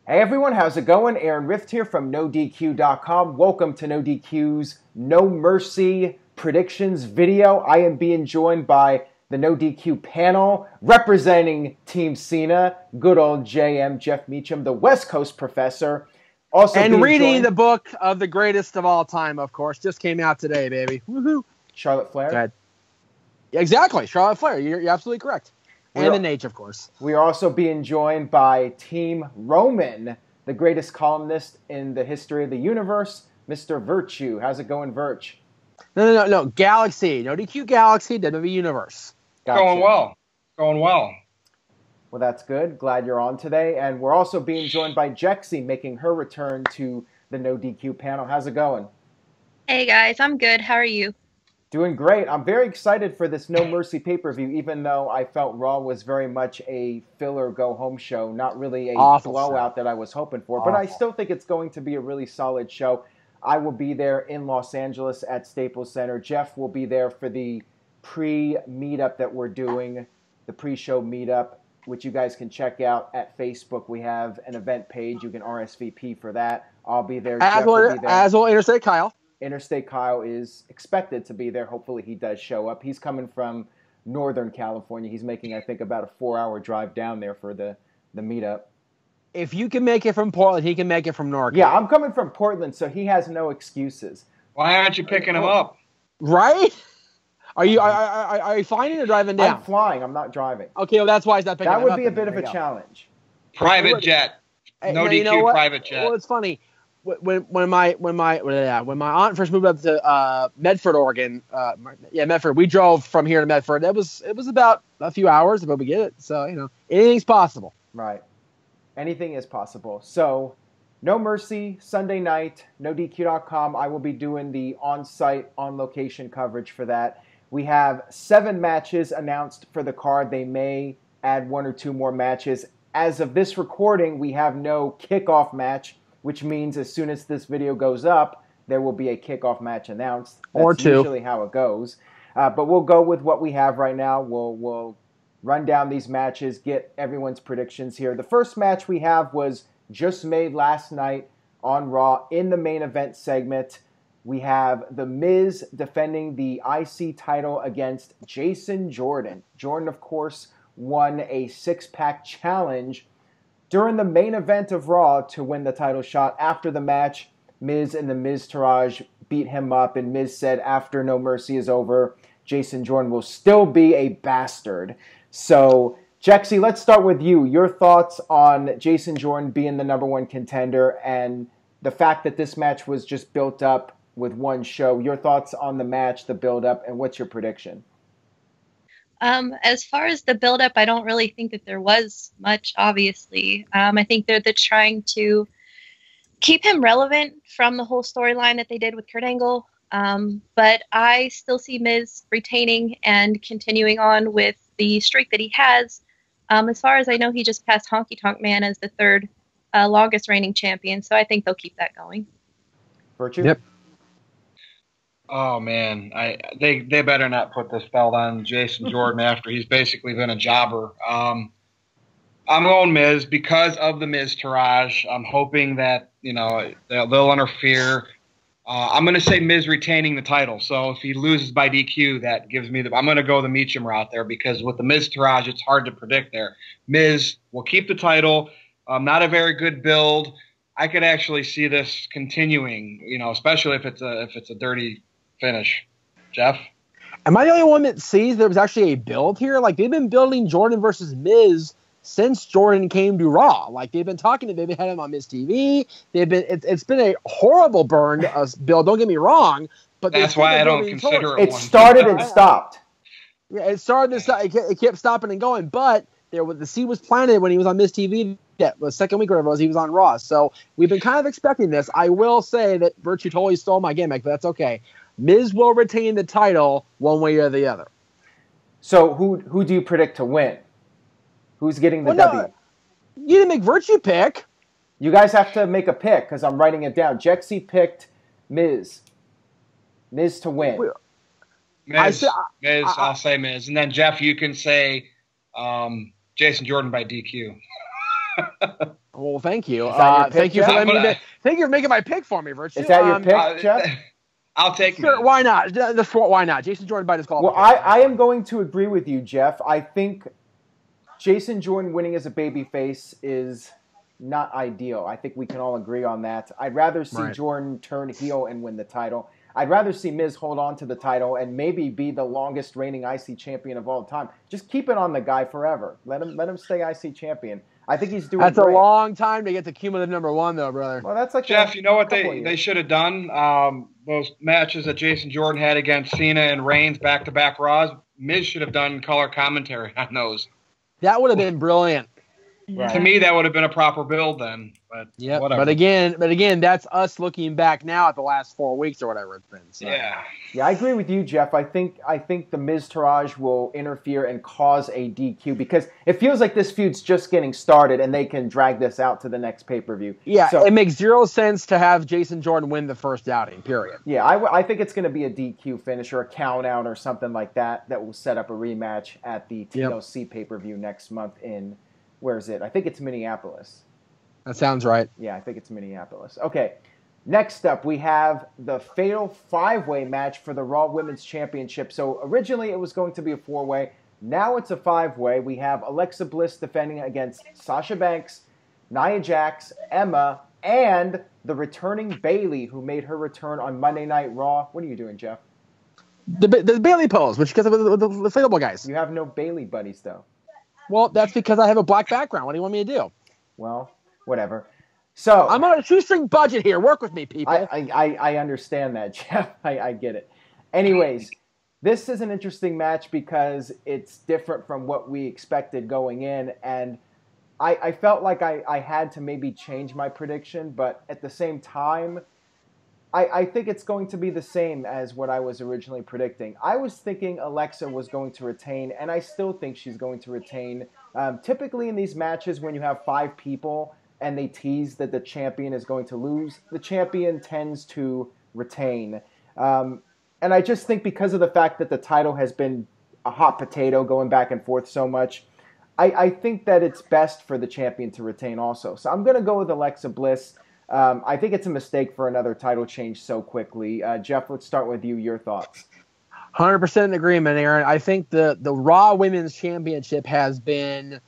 Hey everyone, how's it going? Aaron Rift here from NoDQ.com. Welcome to NoDQ's No Mercy predictions video. I am being joined by the NoDQ panel representing Team Cena, good old JM, Jeff Meacham, the West Coast professor. Also and reading the book of the greatest of all time, of course. Just came out today, baby. Woohoo. Charlotte Flair. Go ahead. Exactly, Charlotte Flair. You're absolutely correct. And the Nate, of course. We are also being joined by Team Roman, the greatest columnist in the history of the universe, Mr. Virtue. How's it going, Virch? No. Galaxy. No DQ Galaxy, WWE Universe. Gotcha. Going well. Well, that's good. Glad you're on today. And we're also being joined by Jexy, making her return to the No DQ panel. How's it going? Hey, guys. I'm good. How are you? Doing great. I'm very excited for this No Mercy pay-per-view, even though I felt Raw was very much a filler go-home show, not really a blowout that I was hoping for. But I still think it's going to be a really solid show. I will be there in Los Angeles at Staples Center. Jeff will be there for the pre-meetup that we're doing, the pre-show meetup, which you guys can check out at Facebook. We have an event page. You can RSVP for that. I'll be there. Jeff will be there. As will Interstate Kyle. Interstate Kyle is expected to be there. Hopefully he does show up. He's coming from Northern California. He's making, I think, about a 4-hour drive down there for the meetup. If you can make it from Portland, he can make it from North. Yeah, I'm coming from Portland, so he has no excuses. Why aren't you picking him up? Right? Are you flying or driving down? I'm flying. I'm not driving. Okay, well, that's why he's not picking him up. That would be a bit of a challenge. Private jet. No DQ private jet. Well, it's funny. When my aunt first moved up to Medford, Oregon, Medford, we drove from here to Medford. It was about a few hours, but we get it. So anything's possible. Right, anything is possible. So, No Mercy Sunday night, NoDQ.com. I will be doing the on-site, on-location coverage for that. We have 7 matches announced for the card. They may add 1 or 2 more matches. As of this recording, we have no kickoff match, which means as soon as this video goes up, there will be a kickoff match announced. That's or 2. Usually how it goes. But we'll go with what we have right now. We'll run down these matches, get everyone's predictions here. The first match we have was just made last night on Raw in the main event segment. We have The Miz defending the IC title against Jason Jordan. Jordan, of course, won a 6-pack challenge during the main event of Raw to win the title shot. After the match, Miz and the Miztourage beat him up, and Miz said after No Mercy is over, Jason Jordan will still be a bastard. So, Jexy, let's start with you. Your thoughts on Jason Jordan being the #1 contender and the fact that this match was just built up with one show. Your thoughts on the match, the build-up, and what's your prediction? As far as the build-up, I don't really think that there was much, obviously. I think they're trying to keep him relevant from the whole storyline that they did with Kurt Angle. But I still see Miz retaining and continuing on with the streak that he has. As far as I know, he just passed Honky Tonk Man as the 3rd longest reigning champion, so I think they'll keep that going. Virtue? Yep. Oh man, they better not put this belt on Jason Jordan after he's basically been a jobber. I'm going Miz because of the Miztourage. I'm hoping that they'll interfere. I'm going to say Miz retaining the title. So if he loses by DQ, that gives me I'm going to go the Meacham route there because with the Miztourage, it's hard to predict there. Miz will keep the title. Not a very good build. I could actually see this continuing. Especially if it's a dirty finish. Jeff? Am I the only one that sees there was actually a build here? Like, they've been building Jordan versus Miz since Jordan came to Raw. Like, they've had him on Miz TV. It's been a horrible burn build, don't get me wrong. But that's why I don't consider it one. It started and stopped. Yeah, it started and stopped. It kept stopping and going, but the seed was planted when he was on Miz TV. Yeah, the second week or whatever it was, he was on Raw. So we've been kind of expecting this. I will say that Virtue totally stole my gimmick, but that's okay. Miz will retain the title one way or the other. So who do you predict to win? Who's getting the W? No, you didn't make Virtue pick. You guys have to make a pick because I'm writing it down. Jexy picked Miz. Miz to win. Miz. I'll say Miz. And then, Jeff, you can say Jason Jordan by DQ. Well, thank you. Is that your pick, Thank you for Jeff? thank you for making my pick for me, Virtue. Is that your pick, Jeff? I'll take Sure, Miz. why not? Why not? Jason Jordan by Well, disqualification. I am going to agree with you, Jeff. I think Jason Jordan winning as a babyface is not ideal. I think we can all agree on that. I'd rather see Jordan turn heel and win the title. I'd rather see Miz hold on to the title and maybe be the longest reigning IC champion of all time. Just keep it on the guy forever. Let him stay IC champion. I think he's doing That's great. a long time to get to cumulative number 1, though, brother. Well, that's like Jeff, you know what they should have done? Those matches that Jason Jordan had against Cena and Reigns back-to-back Raws, Miz should have done color commentary on those. That would have been brilliant. Yeah. To me, that would have been a proper build then. But yeah, whatever. but again, that's us looking back now at the last 4 weeks or whatever it's been. So. Yeah, I agree with you, Jeff. I think the Miz Taraj will interfere and cause a DQ because it feels like this feud's just getting started and they can drag this out to the next pay-per-view. Yeah, so, it makes zero sense to have Jason Jordan win the first outing, period. Yeah, I think it's going to be a DQ finish or a count out or something like that will set up a rematch at the TLC pay-per-view next month in, where is it? I think it's Minneapolis. That sounds right. Yeah, I think it's Minneapolis. Okay, next up we have the Fatal 5-Way match for the Raw Women's Championship. So originally it was going to be a 4-way. Now it's a 5-way. We have Alexa Bliss defending against Sasha Banks, Nia Jax, Emma, and the returning Bayley, who made her return on Monday Night Raw. What are you doing, Jeff? The Bayley pose, which because of the inflatable guys. You have no Bayley buddies, though. Well, that's because I have a black background. What do you want me to do? Well, whatever. So I'm on a shoestring budget here. Work with me, people. I understand that, Jeff. I get it. Anyways, this is an interesting match because it's different from what we expected going in, and I felt like I had to maybe change my prediction, but at the same time, I think it's going to be the same as what I was originally predicting. I was thinking Alexa was going to retain, and I still think she's going to retain. Typically in these matches, when you have 5 people and they tease that the champion is going to lose, the champion tends to retain. And I just think because of the fact that the title has been a hot potato going back and forth so much, I think that it's best for the champion to retain also. So I'm going to go with Alexa Bliss. I think it's a mistake for another title change so quickly. Jeff, let's start with you. Your thoughts. 100% in agreement, Aaron. I think the Raw Women's Championship has been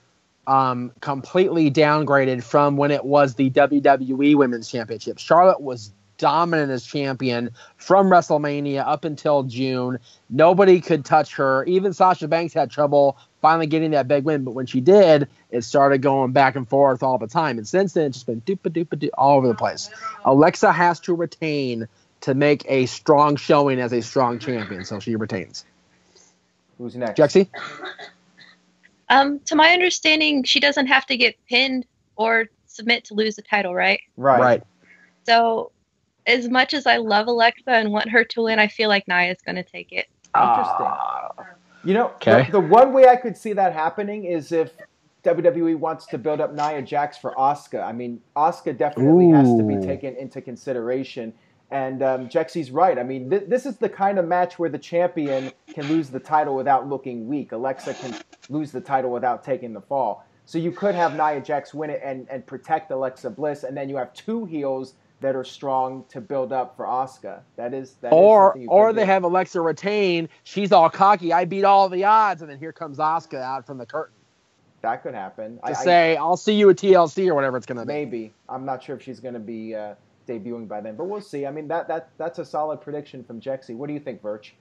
completely downgraded from when it was the WWE Women's Championship. Charlotte was dominant as champion from WrestleMania up until June. Nobody could touch her. Even Sasha Banks had trouble finally getting that big win, but when she did, it started going back and forth all the time. And since then, it's just been doop-a-doop-a-doop all over the place. Alexa has to retain to make a strong showing as a strong champion, so she retains. Who's next? Jexy? To my understanding, she doesn't have to get pinned or submit to lose the title, right? Right. So, as much as I love Alexa and want her to win, I feel like Nia's going to take it. Interesting. You know, Okay. the one way I could see that happening is if WWE wants to build up Nia Jax for Asuka. I mean, Asuka definitely has to be taken into consideration. And Jexy's right. I mean, this is the kind of match where the champion can lose the title without looking weak. Alexa can lose the title without taking the fall. So you could have Nia Jax win it and protect Alexa Bliss, and then you have 2 heels that are strong to build up for Asuka. That is or they have Alexa retain. She's all cocky. I beat all the odds, and then here comes Asuka out from the curtain. That could happen. To say, I'll see you at TLC or whatever it's going to be. Maybe. I'm not sure if she's going to be debuting by then, but we'll see. I mean, that's a solid prediction from Jexy. What do you think, Virch?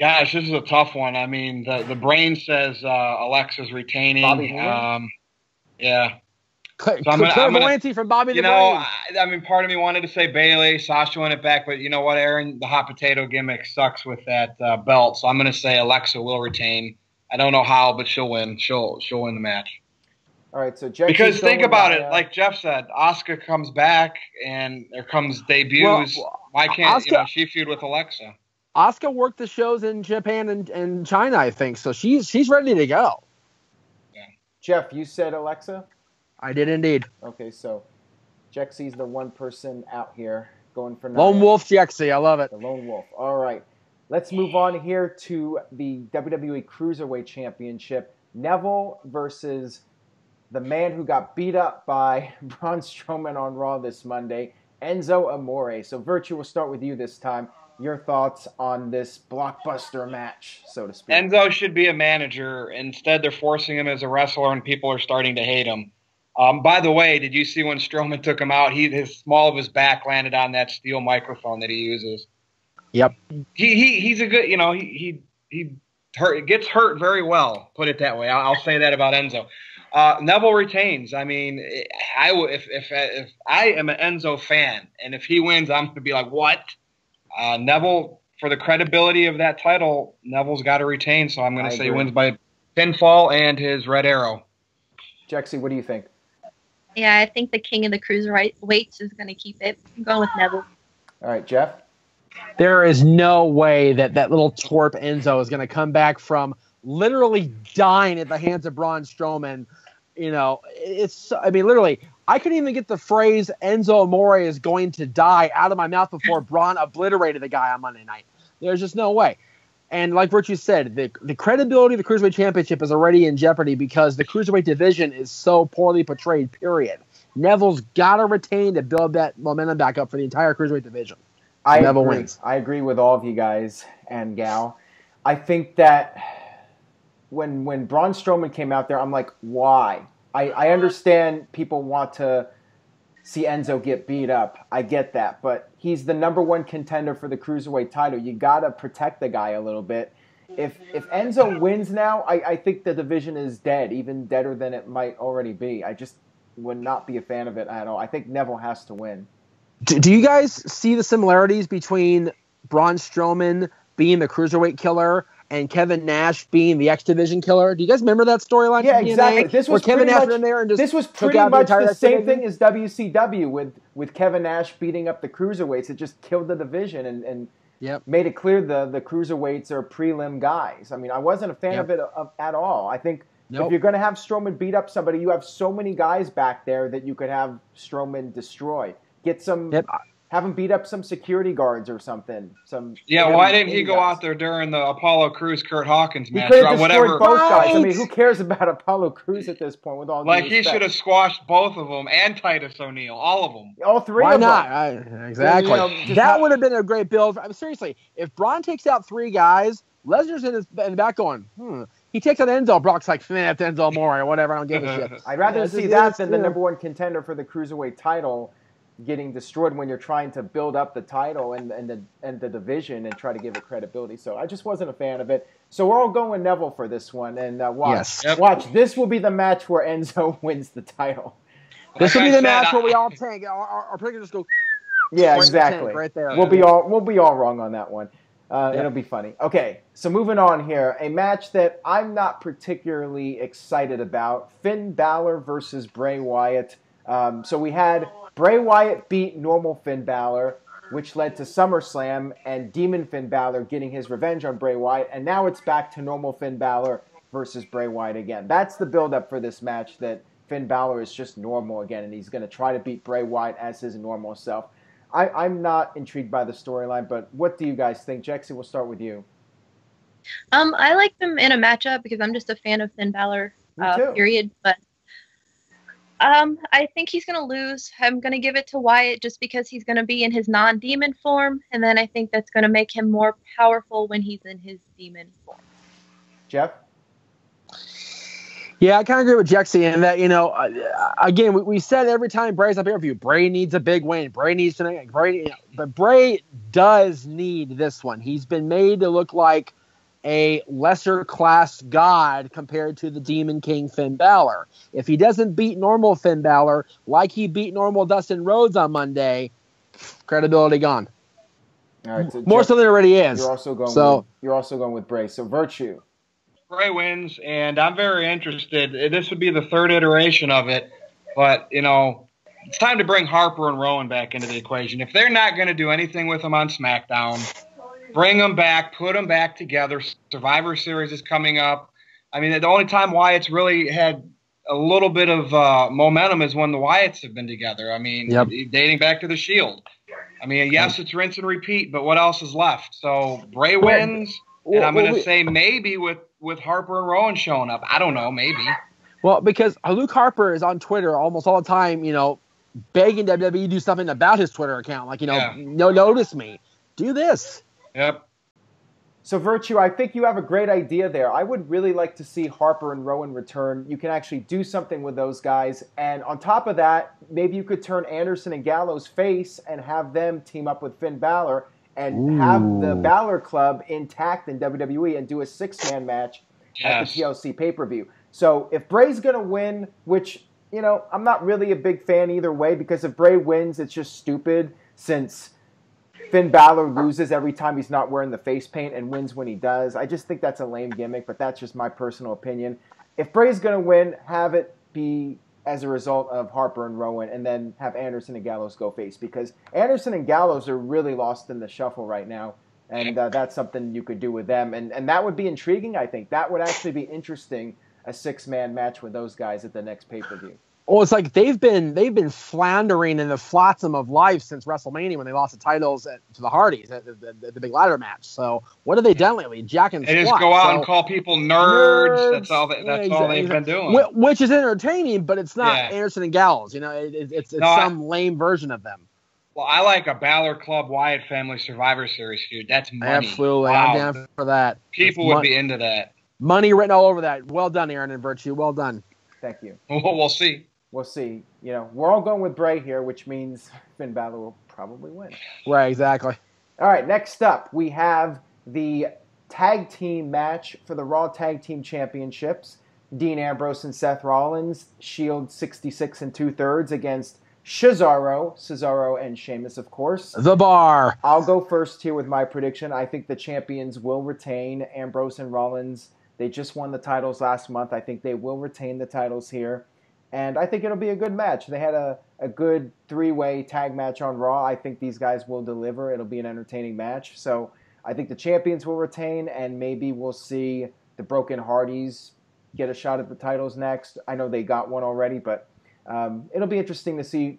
Gosh, this is a tough one. I mean, the brain says Alexa's retaining. Bobby Heenan? Yeah. Clairvoyancy from Bobby the Brain. I mean, part of me wanted to say Bayley. Sasha won it back, but you know what, Aaron? The hot potato gimmick sucks with that belt, so I'm going to say Alexa will retain. I don't know how, but she'll win. She'll win the match. All right, so Jexy's because think going about by, it, like Jeff said, Asuka comes back and there comes debuts. Why can't she feud with Alexa? Asuka worked the shows in Japan and China, I think, so she's ready to go. Yeah. Jeff, you said Alexa? I did indeed. Okay, so Jexy's the one person out here going for Nia. Lone Wolf Jexy, I love it. The Lone Wolf. All right. Let's move on here to the WWE Cruiserweight Championship. Neville versus the man who got beat up by Braun Strowman on Raw this Monday, Enzo Amore. So, Virtue, we'll start with you this time. Your thoughts on this blockbuster match, so to speak. Enzo should be a manager. Instead, they're forcing him as a wrestler, and people are starting to hate him. By the way, did you see when Strowman took him out? His small of his back landed on that steel microphone that he uses. Yep. He's a good, he gets hurt very well. Put it that way. I'll say that about Enzo. Neville retains. I mean, if I am an Enzo fan, and if he wins, I'm going to be like, what? Neville, for the credibility of that title, Neville's got to retain. So I'm going to say he wins by pinfall and his red arrow. Jexy, what do you think? Yeah, I think the king of the cruiserweights is going to keep it. I'm going with Neville. All right, Jeff? There is no way that little twerp Enzo is going to come back from literally dying at the hands of Braun Strowman. Literally, I couldn't even get the phrase Enzo Amore is going to die out of my mouth before Braun obliterated the guy on Monday night. There's just no way. And like Virtue said, the credibility of the Cruiserweight Championship is already in jeopardy because the Cruiserweight division is so poorly portrayed, period. Neville's got to retain to build that momentum back up for the entire Cruiserweight division. Neville wins. I agree with all of you guys and gal. I think that when Braun Strowman came out there, I'm like, why? I understand people want to see Enzo get beat up. I get that. But he's the number one contender for the Cruiserweight title. You got to protect the guy a little bit. If Enzo wins now, I think the division is dead, even deader than it might already be. I just would not be a fan of it at all. I think Neville has to win. Do you guys see the similarities between Braun Strowman being the Cruiserweight killer and Kevin Nash being the X Division killer? Do you guys remember that storyline? Yeah, exactly. This was Kevin Nash in there and just this was pretty much the same thing as WCW with Kevin Nash beating up the Cruiserweights. It just killed the division and made it clear the Cruiserweights are prelim guys. I mean, I wasn't a fan of it at all. I think if you're going to have Strowman beat up somebody, you have so many guys back there that you could have Strowman destroy. Get some, have him beat up some security guards or something. Why didn't he go out there during the Apollo Crews Kurt Hawkins match? He could have destroyed both guys. I mean, who cares about Apollo Crews at this point? With all due respect. He should have squashed both of them and Titus O'Neil, all of them, all three. Why of them. Exactly. That would have been a great build. Seriously, if Braun takes out three guys, Lesnar's in the back going, He takes out Enzo. Brock's like, that's Enzo Amore or whatever. I don't give a shit. I'd rather see that than the number one contender for the Cruiserweight title getting destroyed when you're trying to build up the title and the division and try to give it credibility. So I just wasn't a fan of it. So we're all going Neville for this one. And watch. This will be the match where Enzo wins the title. This will be the match where we all tank. Our pickers just go. Yeah, exactly. Right there. We'll be all wrong on that one. It'll be funny. Okay, so moving on here. A match that I'm not particularly excited about. Finn Balor versus Bray Wyatt. So we had Bray Wyatt beat normal Finn Balor, which led to SummerSlam and Demon Finn Balor getting his revenge on Bray Wyatt. And now it's back to normal Finn Balor versus Bray Wyatt again. That's the build-up for this match, that Finn Balor is just normal again, and he's going to try to beat Bray Wyatt as his normal self. I'm not intrigued by the storyline, but what do you guys think? Jexy, we'll start with you. I like them in a matchup because I'm just a fan of Finn Balor, period. But I think he's going to lose. I'm going to give it to Wyatt just because he's going to be in his non-demon form, and then I think that's going to make him more powerful when he's in his demon form. Jeff? Yeah, I kind of agree with Jexy in that, again, we said every time Bray's up here for you, Bray needs a big win. Bray needs to, but Bray does need this one. He's been made to look like a lesser class god compared to the Demon King Finn Balor. If he doesn't beat normal Finn Balor like he beat normal Dustin Rhodes on Monday, credibility gone. All right, so more Jeff, so than it already is. You're also going with Bray. So Virtue. Bray wins, and I'm very interested. This would be the third iteration of it, but, it's time to bring Harper and Rowan back into the equation. If they're not going to do anything with them on SmackDown, bring them back, put them back together. Survivor Series is coming up. I mean, the only time Wyatt's really had a little bit of momentum is when the Wyatts have been together. I mean, dating back to the Shield. I mean, yes, it's rinse and repeat, but what else is left? So Bray wins, and I'm going to say maybe with Harper and Rowan showing up. I don't know, maybe. Well, because Luke Harper is on Twitter almost all the time, begging WWE to do something about his Twitter account. Like, no, notice me. Do this. Yep. So, Virtue, I think you have a great idea there. I would really like to see Harper and Rowan return. You can actually do something with those guys. And on top of that, maybe you could turn Anderson and Gallows face and have them team up with Finn Balor and have the Balor Club intact in WWE and do a 6-man match at the TLC pay-per-view. So if Bray's going to win, which, I'm not really a big fan either way, because if Bray wins, it's just stupid since Finn Balor loses every time he's not wearing the face paint and wins when he does. I just think that's a lame gimmick, but that's just my personal opinion. If Bray's going to win, have it be as a result of Harper and Rowan, and then have Anderson and Gallows go face, because Anderson and Gallows are really lost in the shuffle right now, and that's something you could do with them. And that would be intriguing, I think. That would actually be interesting, a 6-man match with those guys at the next pay-per-view. Well, it's like they've been floundering in the flotsam of life since WrestleMania when they lost the titles to the Hardys at the big ladder match. So what have they done lately? Jack and They just go out and call people nerds. That's all. That's all they've been doing. Which is entertaining, but it's not Anderson and Gallows. It's some lame version of them. Well, I like a Balor Club Wyatt Family Survivor Series feud. That's money. Absolutely, wow. I'm down for that. People would be into that. Money written all over that. Well done, Aaron and Virtue. Well done. Thank you. We'll see. We'll see. We're all going with Bray here, which means Finn Balor will probably win. Right, exactly. All right, next up, we have the tag team match for the Raw Tag Team Championships. Dean Ambrose and Seth Rollins, Shield 66 2/3 against Cesaro and Sheamus, of course. The Bar. I'll go first here with my prediction. I think the champions will retain. Ambrose and Rollins, they just won the titles last month. I think they will retain the titles here. And I think it'll be a good match. They had a good 3-way tag match on Raw. I think these guys will deliver. It'll be an entertaining match. So I think the champions will retain, and maybe we'll see the Broken Hardys get a shot at the titles next. I know they got one already, but it'll be interesting to see.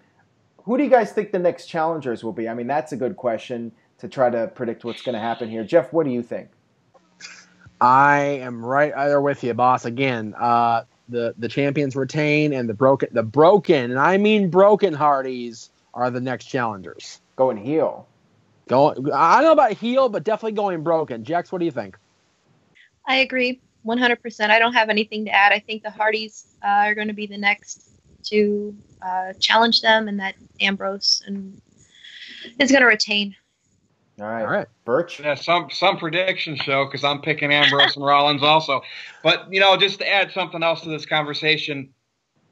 Who do you guys think the next challengers will be? I mean, that's a good question to try to predict what's going to happen here. Jeff, what do you think? I am right there with you, boss. Again, the champions retain, and the broken, and I mean broken Hardys are the next challengers. Going heel. I don't know about heel, but definitely going broken. Jax, what do you think? I agree 100%. I don't have anything to add. I think the Hardys are going to be the next to challenge them, and that Ambrose is going to retain. All right. Birch? Yeah, some prediction show, because I'm picking Ambrose and Rollins also. But, just to add something else to this conversation,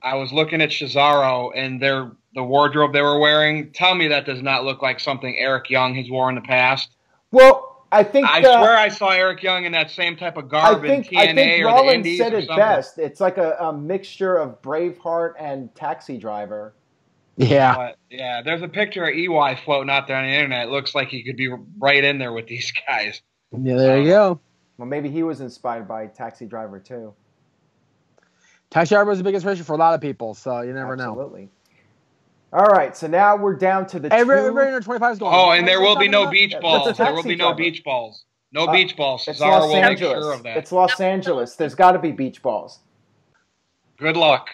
I was looking at Cesaro and the wardrobe they were wearing. Tell me that does not look like something Eric Young has worn in the past. Well, I swear I saw Eric Young in that same type of garb in TNA I think or Rollins the Indies said or it something. best. It's like a mixture of Braveheart and Taxi Driver. Yeah. But, yeah, there's a picture of EY floating out there on the internet. It looks like he could be right in there with these guys. Yeah, there you go. Well, maybe he was inspired by Taxi Driver, too. Taxi Driver was the biggest inspiration for a lot of people, so you never know. Absolutely. All right, so now we're down to the Everybody under 25 is going. Oh, and there will be no beach balls. There will be no driver? beach balls. No beach balls. It's Cesaro Los will make Angeles. sure of that. It's Los Angeles. There's got to be beach balls. Good luck.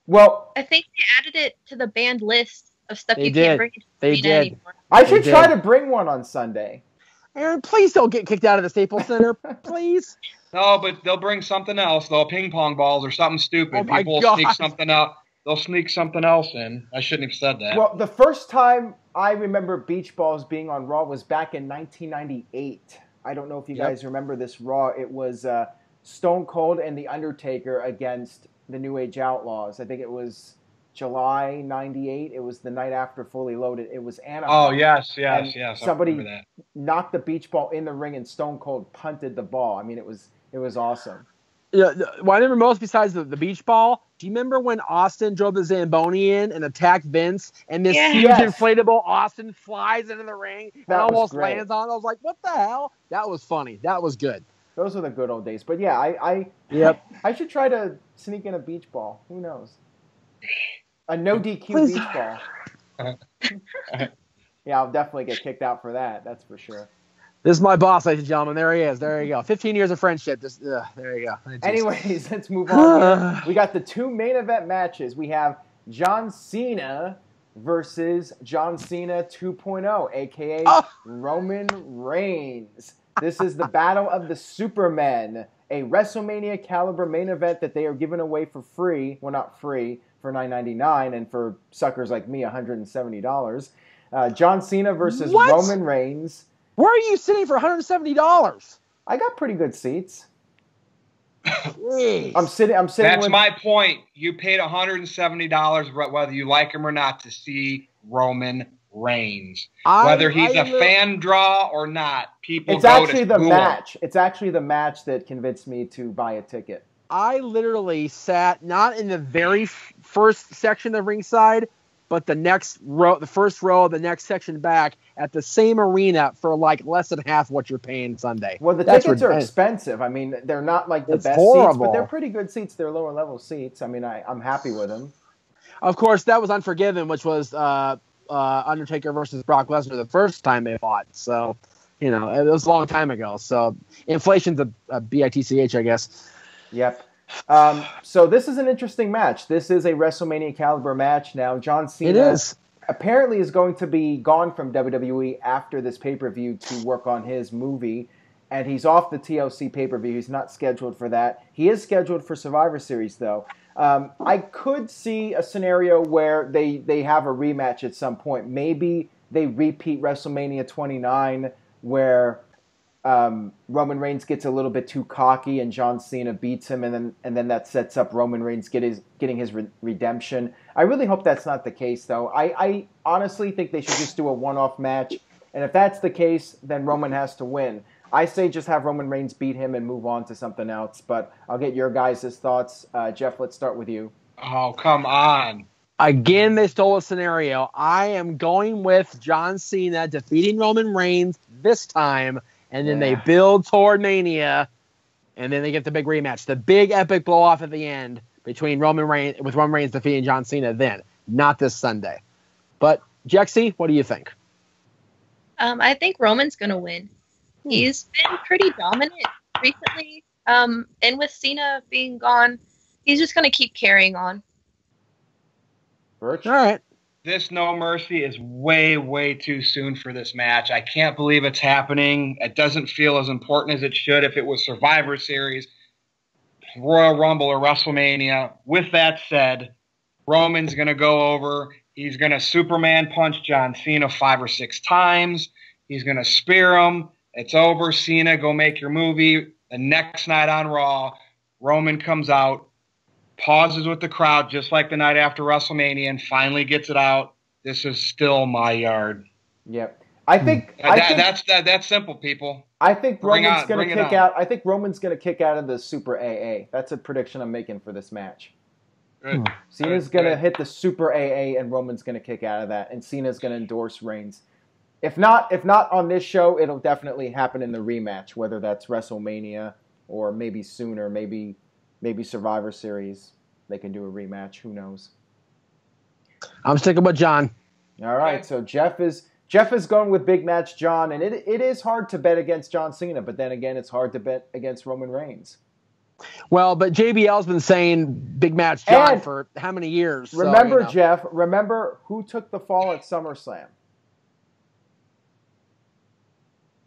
Well, I think they added it to the banned list of stuff They you did. can't bring into They arena did. anymore. I should They try did. to bring one on Sunday. Aaron, please don't get kicked out of the Staples Center, please. No, but they'll bring something else. They'll ping pong balls or something stupid. Oh my People will God. sneak something out. They'll sneak something else in. I shouldn't have said that. Well, the first time I remember beach balls being on Raw was back in 1998. I don't know if you guys remember this Raw. It was Stone Cold and The Undertaker against the New Age Outlaws. I think it was July 98. It was the night after Fully Loaded. It was Anaheim. Oh, yes. And I somebody remember that. knocked the beach ball in the ring, and Stone Cold punted the ball. I mean, it was awesome. Yeah, what I remember most besides the beach ball, do you remember when Austin drove the Zamboni in and attacked Vince, and this huge Yes. inflatable Austin flies into the ring and That was almost great. lands on it? I was like, what the hell? That was funny. That was good. Those were the good old days. But yeah, I should try to sneak in a beach ball. Who knows? A no DQ Please. beach ball. Yeah, I'll definitely get kicked out for that. That's for sure. This is my boss, ladies and gentlemen. There he is. There you go. 15 years of friendship. Just there you go. Anyways, let's move on here. We got the two main event matches. We have John Cena versus John Cena 2.0, a.k.a. Roman Reigns. This is the Battle of the Supermen, a WrestleMania caliber main event that they are giving away for free. Well, not free, for $9.99, and for suckers like me, $170. John Cena versus Roman Reigns. Where are you sitting for $170? I got pretty good seats. Jeez. I'm sitting. That's my point. You paid $170, whether you like him or not, to see Roman Reigns. Whether he's a fan draw or not, it's actually the match. It's actually the match that convinced me to buy a ticket. I literally sat not in the very first section of ringside, but the next row, the first row of the next section back at the same arena for like less than half what you're paying Sunday. Well, the tickets are expensive. I mean, they're not like the best seats, but they're pretty good seats. They're lower level seats. I mean, I'm happy with them. Of course, that was Unforgiven, which was Undertaker versus Brock Lesnar the first time they fought. So, it was a long time ago. So inflation's a bitch, I guess. Yep. So this is an interesting match. This is a WrestleMania caliber match. Now, John Cena apparently is going to be gone from WWE after this pay-per-view to work on his movie, and he's off the TLC pay-per-view. He's not scheduled for that. He is scheduled for Survivor Series, though. I could see a scenario where they have a rematch at some point. Maybe they repeat WrestleMania 29, where Roman Reigns gets a little bit too cocky and John Cena beats him, and then that sets up Roman Reigns getting his redemption. I really hope that's not the case, though. I honestly think they should just do a one-off match, and if that's the case, then Roman has to win. I say just have Roman Reigns beat him and move on to something else, but I'll get your guys' thoughts. Jeff, let's start with you. Oh, come on. Again, they stole a scenario. I am going with John Cena defeating Roman Reigns this time, and then they build toward Mania, and then they get the big rematch. The big epic blow-off at the end between Roman Reigns defeating John Cena then, not this Sunday. But, Jexy, what do you think? I think Roman's going to win. He's been pretty dominant recently. And with Cena being gone, he's just going to keep carrying on. Birch? All right. This No Mercy is way, way too soon for this match. I can't believe it's happening. It doesn't feel as important as it should if it was Survivor Series, Royal Rumble, or WrestleMania. With that said, Roman's going to go over. He's going to Superman punch John Cena 5 or 6 times. He's going to spear him. It's over. Cena, go make your movie. The next night on Raw, Roman comes out, pauses with the crowd just like the night after WrestleMania, and finally gets it out. This is still my yard. Yep. I think that's simple, people. I think Roman's going to kick out. I think Roman's going to kick out of the Super AA. That's a prediction I'm making for this match. Good. Cena's going to hit the Super AA, and Roman's going to kick out of that, and Cena's going to endorse Reigns. If not on this show, it'll definitely happen in the rematch, whether that's WrestleMania or maybe sooner, maybe Survivor Series. They can do a rematch. Who knows? I'm sticking with John. All right, so Jeff is going with big match John, and it is hard to bet against John Cena, but then again, it's hard to bet against Roman Reigns. Well, but JBL's been saying big match John for how many years? Remember, Jeff, who took the fall at SummerSlam?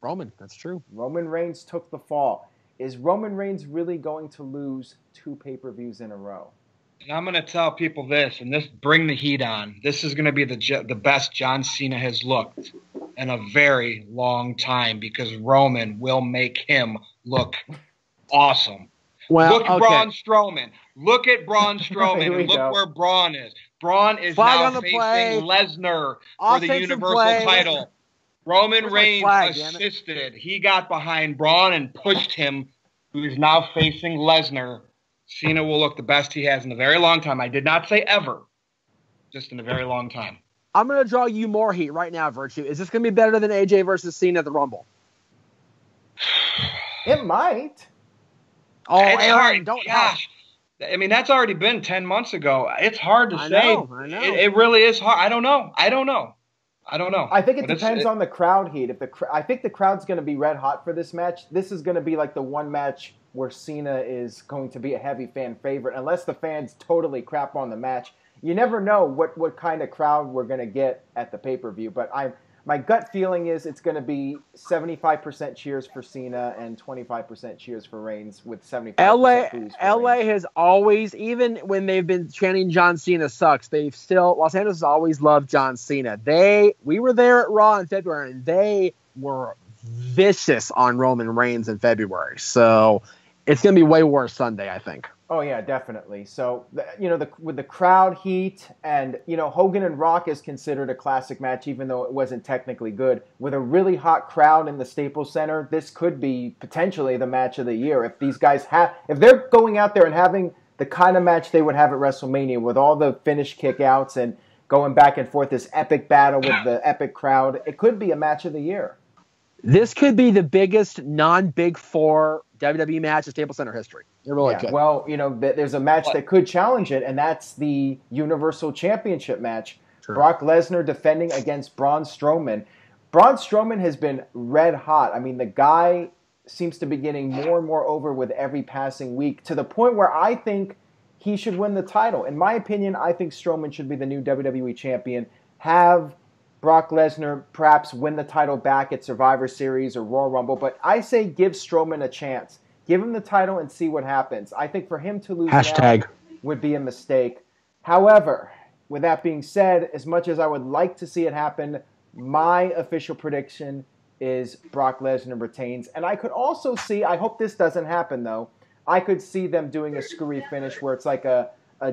Roman, that's true. Roman Reigns took the fall. Is Roman Reigns really going to lose 2 pay-per-views in a row? And I'm going to tell people this, and bring the heat on. This is going to be the best John Cena has looked in a very long time, because Roman will make him look awesome. Well, look at Braun Strowman. Look at Braun Strowman, and look where Braun is. Braun is now facing Lesnar for the Universal title. Roman Reigns assisted. He got behind Braun and pushed him, who is now facing Lesnar. Cena will look the best he has in a very long time. I did not say ever, just in a very long time. I'm going to draw you more heat right now, Virtue. Is this going to be better than AJ versus Cena at the Rumble? It might. Oh, it's Aaron, hard. Don't gosh. I mean, that's already been 10 months ago. It's hard to say. I know. It really is hard. I don't know. I don't know. I think it depends on the crowd heat. I think the crowd's going to be red hot for this match. This is going to be like the one match where Cena is going to be a heavy fan favorite, unless the fans totally crap on the match. You never know what kind of crowd we're going to get at the pay-per-view, but my gut feeling is it's going to be 75% cheers for Cena and 25% cheers for Reigns, with 75% boos for LA Reigns. has always, even when they've been chanting John Cena sucks, Los Angeles has always loved John Cena. We were there at Raw in February, and they were vicious on Roman Reigns in February. So it's going to be way worse Sunday, I think. Oh yeah, definitely. So with the crowd heat, and Hogan and Rock is considered a classic match, even though it wasn't technically good. With a really hot crowd in the Staples Center, this could be potentially the match of the year. If these guys if they're going out there and having the kind of match they would have at WrestleMania, with all the finish kickouts and going back and forth, this epic battle with the epic crowd, it could be a match of the year. This could be the biggest non-Big Four WWE match in Staples Center history. It really could. Well, there's a match that could challenge it, and that's the Universal Championship match. Sure. Brock Lesnar defending against Braun Strowman. Braun Strowman has been red hot. I mean, the guy seems to be getting more and more over with every passing week, to the point where I think he should win the title. In my opinion, I think Strowman should be the new WWE champion. Have Brock Lesnar perhaps win the title back at Survivor Series or Royal Rumble, but I say give Strowman a chance. Give him the title and see what happens. I think for him to lose now would be a mistake. However, with that being said, as much as I would like to see it happen, my official prediction is Brock Lesnar retains. And I could also see, I hope this doesn't happen though, I could see them doing a screwy finish where it's like a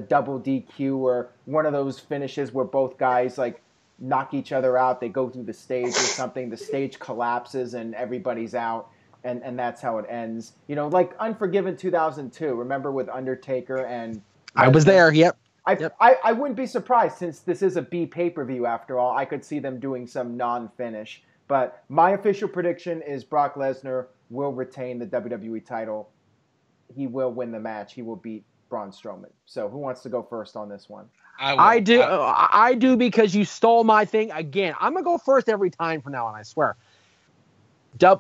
double DQ, or one of those finishes where both guys like knock each other out. They go through the stage or something. The stage collapses and everybody's out. And that's how it ends. Like Unforgiven 2002. Remember with Undertaker and... I was there, yep. I wouldn't be surprised, since this is a B pay-per-view after all. I could see them doing some non-finish. But my official prediction is Brock Lesnar will retain the WWE title. He will win the match. He will beat Braun Strowman. So who wants to go first on this one? I do, because you stole my thing again. I'm going to go first every time from now on, I swear.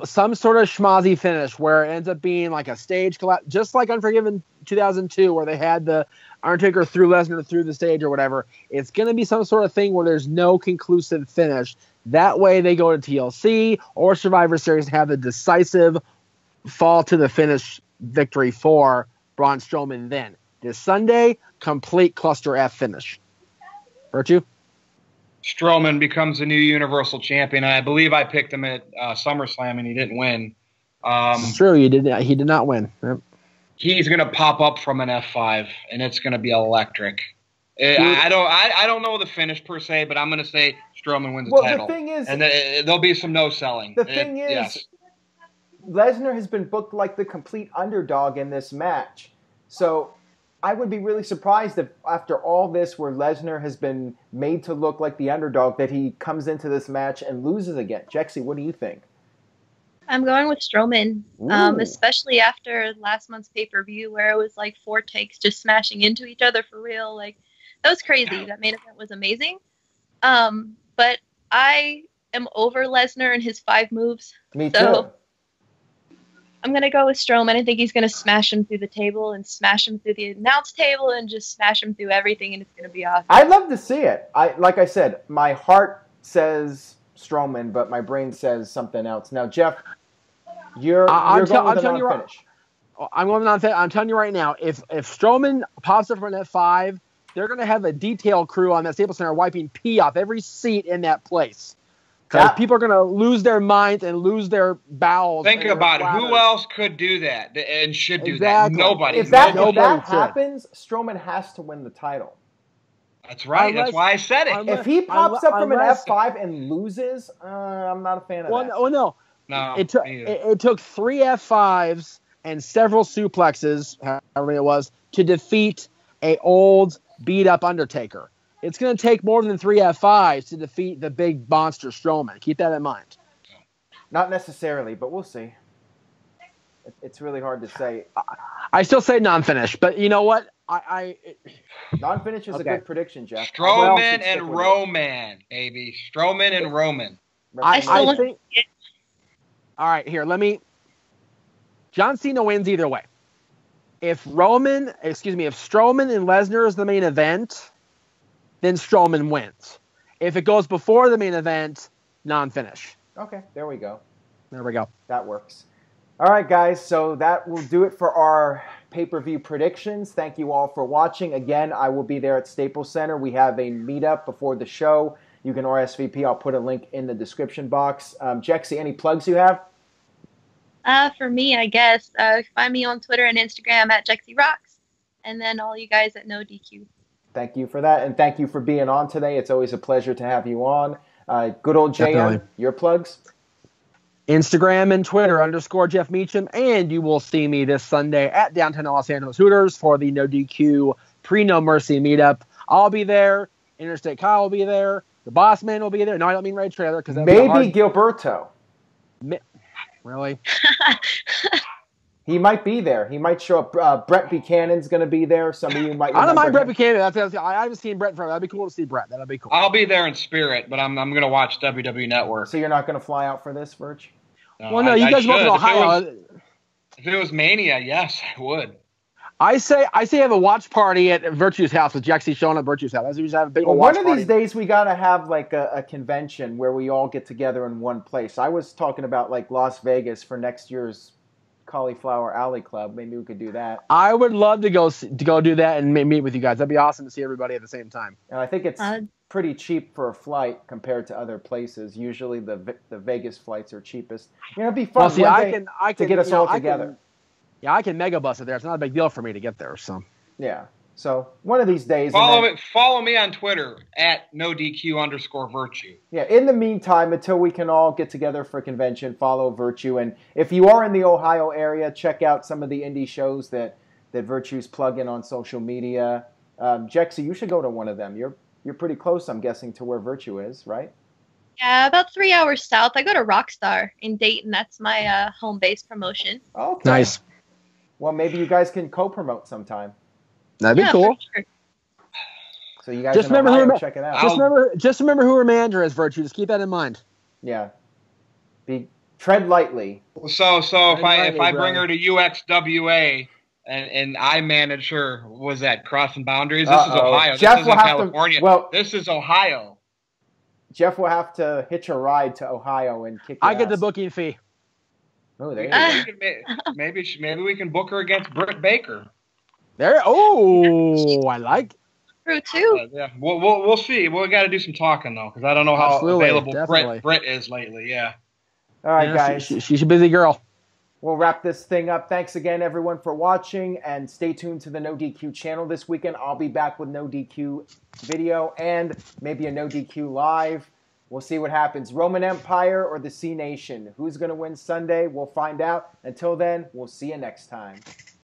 Some sort of schmozzy finish where it ends up being like a stage collapse, just like Unforgiven 2002, where they had the Undertaker threw Lesnar through the stage or whatever. It's going to be some sort of thing where there's no conclusive finish. That way they go to TLC or Survivor Series and have the decisive fall to the finish victory for Braun Strowman then. This Sunday, complete cluster F finish. Virtue? Strowman becomes the new Universal Champion. And I believe I picked him at SummerSlam, and he didn't win. It's true. He did not win. Yep. He's going to pop up from an F5, and it's going to be electric. I don't know the finish per se, but I'm going to say Strowman wins the title. The thing is, and there'll be some no selling. The thing is, yes. Lesnar has been booked like the complete underdog in this match. So I would be really surprised if after all this, where Lesnar has been made to look like the underdog, that he comes into this match and loses again. Jexy, what do you think? I'm going with Strowman, especially after last month's pay-per-view where it was like 4 takes just smashing into each other for real. Like, that was crazy. That main event was amazing. But I am over Lesnar and his 5 moves. Me too. I'm going to go with Strowman. I think he's going to smash him through the table and smash him through the announce table and just smash him through everything, and it's going to be awesome. I'd love to see it. Like I said, my heart says Strowman, but my brain says something else. Now, Jeff, you're going with a non-finish. I'm going with non-finish. I'm telling you right now, if Strowman pops up from that 5, they're going to have a detail crew on that Staples Center wiping pee off every seat in that place. Because people are going to lose their minds and lose their bowels. Think about it. Who else could do that and should do that? Nobody. If that happens, Strowman has to win the title. That's right. That's why I said it. If he pops up from an F5 and loses, I'm not a fan of that. Oh, no. It took 3 F5s and several suplexes, however it was, to defeat a old, beat-up Undertaker. It's going to take more than 3 F5s to defeat the big monster Strowman. Keep that in mind. Not necessarily, but we'll see. It's really hard to say. I still say non-finish, but you know what? Non-finish is a Okay. good prediction, Jeff. Strowman and Roman, baby. Strowman and Roman. I still want think. All right, here. John Cena wins either way. If Strowman and Lesnar is the main event, then Strowman wins. If it goes before the main event, non-finish. Okay, there we go. There we go. That works. All right, guys, so that will do it for our pay-per-view predictions. Thank you all for watching. Again, I will be there at Staples Center. We have a meetup before the show. You can RSVP. I'll put a link in the description box. Jexy, any plugs you have? For me, I guess, find me on Twitter and Instagram at JexyRocks, and then all you guys at No DQ. Thank you for that, and thank you for being on today. It's always a pleasure to have you on. Good old JM, Definitely. Your plugs? Instagram and Twitter _Jeff Meacham, and you will see me this Sunday at downtown Los Angeles Hooters for the No DQ pre-No Mercy meetup. I'll be there. Interstate Kyle will be there. The Boss Man will be there. No, I don't mean Ray Trailer because maybe Gilberto. Really? He might be there. He might show up. Brett Buchanan's going to be there. Some of you might. I don't mind Brett him. Buchanan. I haven't seen Brett forever. That'd be cool to see Brett. That'd be cool. I'll be there in spirit, but I'm going to watch WWE Network. So you're not going to fly out for this, Virch? Well, no, you guys both in Ohio. If it was Mania, yes, I would. I say have a watch party at Virtue's house with Jexy showing up at Virtue's house. That's what we just have a big old watch one of party. these days we got to have like a convention where we all get together in one place. I was talking about like Las Vegas for next year's Cauliflower Alley Club. Maybe we could do that. I would love to go do that and meet with you guys. That'd be awesome to see everybody at the same time. And I think it's pretty cheap for a flight compared to other places. Usually the Vegas flights are cheapest. It'd be fun I can to get us all together. I can mega bus it there. It's not a big deal for me to get there. So yeah. So one of these days. Follow me on Twitter at @NoDQ_Virtue. Yeah. In the meantime, until we can all get together for a convention, follow Virtue. And if you are in the Ohio area, check out some of the indie shows that Virtue's plugging on social media. Jexy, you should go to one of them. You're pretty close, I'm guessing, to where Virtue is, right? Yeah, about 3 hours south. I go to Rockstar in Dayton. That's my home base promotion. Okay. nice. Well, maybe you guys can co-promote sometime. That'd be cool. For sure. So you guys Just in remember Ohio, check it out. Just remember who her manager is, Virtue. Just keep that in mind. Yeah. Tread lightly. So if I bring brother. her to UXWA and I manage her, was that crossing boundaries? This is Ohio. Jeff this will isn't have California. This is Ohio. Jeff will have to hitch a ride to Ohio and kick your I get the ass. booking fee. Oh, there you go. Maybe we can book her against Britt Baker. There. Oh, I like. True too. Yeah, we'll see. We got to do some talking though, because I don't know how Absolutely, available definitely. Britt is lately. Yeah. All right, guys. She's a busy girl. We'll wrap this thing up. Thanks again, everyone, for watching, and stay tuned to the No DQ channel this weekend. I'll be back with No DQ video and maybe a No DQ live. We'll see what happens. Roman Empire or the C Nation? Who's going to win Sunday? We'll find out. Until then, we'll see you next time.